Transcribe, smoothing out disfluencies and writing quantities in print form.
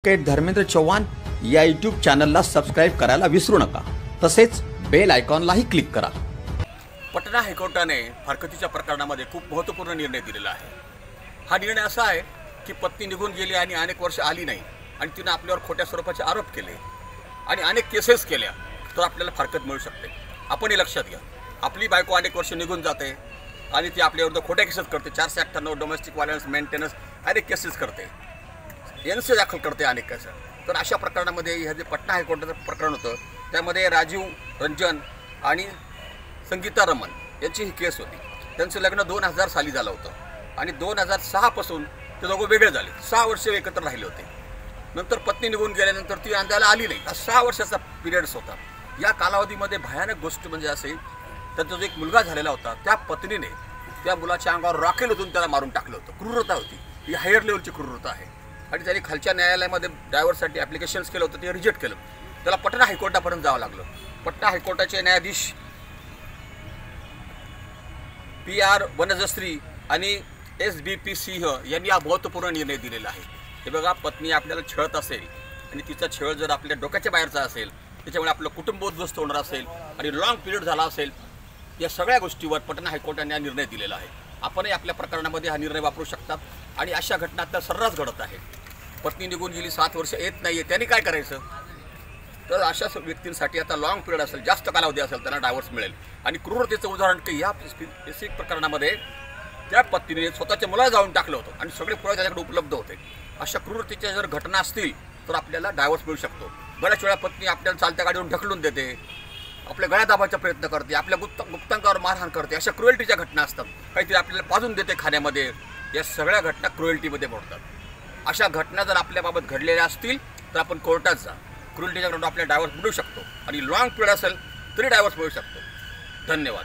धर्मेंद्र चव्हाण या यूट्यूब चॅनलला सबस्क्राइब करायला विसरू नका। तसेच बेल आयकॉनलाही क्लिक करा। पटना हायकोर्टाने फारकतीच्या प्रकरणामध्ये खूप महत्त्वपूर्ण निर्णय दिलेला आहे। हा निर्णय असा आहे की पत्नी निघून गेली आणि अनेक वर्ष आली नाही आणि तिने आपल्यावर खोट्या स्वरूपाचे आरोप केले आणि अनेक केसेस केल्या तर आपल्याला फारकत मिळू शकते। आपण हे लक्षात घ्या, आपली बायको अनेक वर्ष निघून जाते आणि ती आपल्याविरुद्ध खोट्या केसेस करते, 498 डोमेस्टिक व्हायलन्स मेंटेनन्स अनेक केसेस करते, एनसी दाखल करते अनेक केसेस। तर अशा प्रकरणामध्ये हे जे पटना हायकोर्टाचं प्रकरण होतं त्यामध्ये राजीव रंजन आणि संगीता रमन यांची ही केस होती। त्यांचं लग्न 2000 साली झालं होतं आणि 2006 पासून ते दोघं वेगळे झाले, 6 वर्ष एकत्र राहिले होते। नंतर पत्नी निघून गेल्यानंतर ती नांदायला आली नाही, हा 6 वर्षाचा पिरियड्स होता। या कालावधीमध्ये भयानक गोष्ट म्हणजे असे, त्यांचा जो एक मुलगा झालेला होता त्या पत्नीने त्या मुलाच्या अंगावर रॉकेल ओतून त्याला मारून टाकलं होतं। क्रूरता होती ही, हायर लेवलची क्रूरता आहे आणि त्यांनी खालच्या न्यायालयामध्ये डायव्हर्ससाठी ॲप्लिकेशन्स केलं होतं, ते रिजेक्ट केलं। त्याला पटना हायकोर्टापर्यंत जावं लागलं। पटना हायकोर्टाचे न्यायाधीश PR वनजश्री आणि SBP सिंह यांनी हा महत्त्वपूर्ण निर्णय दिलेला आहे। हे बघा, पत्नी आपल्याला छळत असेल आणि तिचा छळ जर आपल्या डोक्याच्या बाहेरचा असेल, त्याच्यामुळे आपलं कुटुंब उद्ध्वस्त होणार असेल आणि लॉंग पिरियड झाला असेल, या सगळ्या गोष्टीवर पटना हायकोर्टाने हा निर्णय दिलेला आहे। आपणही आपल्या प्रकरणामध्ये हा निर्णय वापरू शकतात आणि अशा घटना आता सर्रास घडत आहेत। पत्नी निघून गेली, 7 वर्ष येत नाही आहे, त्यांनी काय करायचं? तर अशा व्यक्तींसाठी आता लॉंग पिरियड असेल, जास्त कालावधी असेल, त्यांना डायव्हर्स मिळेल। आणि क्रूरतेचं उदाहरण की या स्पेसिफिक प्रकरणामध्ये त्या पत्नीने स्वतःच्या मुलाला जाऊन टाकलं होतं आणि सगळे पुरावे त्याच्याकडे उपलब्ध होते। अशा क्रूरतेच्या जर घटना असतील तर आपल्याला डायव्हर्स मिळू शकतो। बऱ्याच वेळा पत्नी आपल्याला चालत्या गाडीवरून ढकलून देते, आपल्या गळ्या दाबायचा प्रयत्न करते, आपल्या गुप्तांगावर मारहाण करते, अशा क्रुएल्टीच्या घटना असतात। काहीतरी आपल्याला पाजून देते खाण्यामध्ये, या सगळ्या घटना क्रुएल्टीमध्ये मोडतात। अशा घटना जर आपल्याबाबत घडलेल्या असतील तर आपण कोर्टात जा, क्रुएल्टीच्या ग्राउंड आपल्याला डायव्हर्स मिळू शकतो आणि लॉंग पिरियड असेल तरी डायव्हर्स मिळू शकतो। धन्यवाद।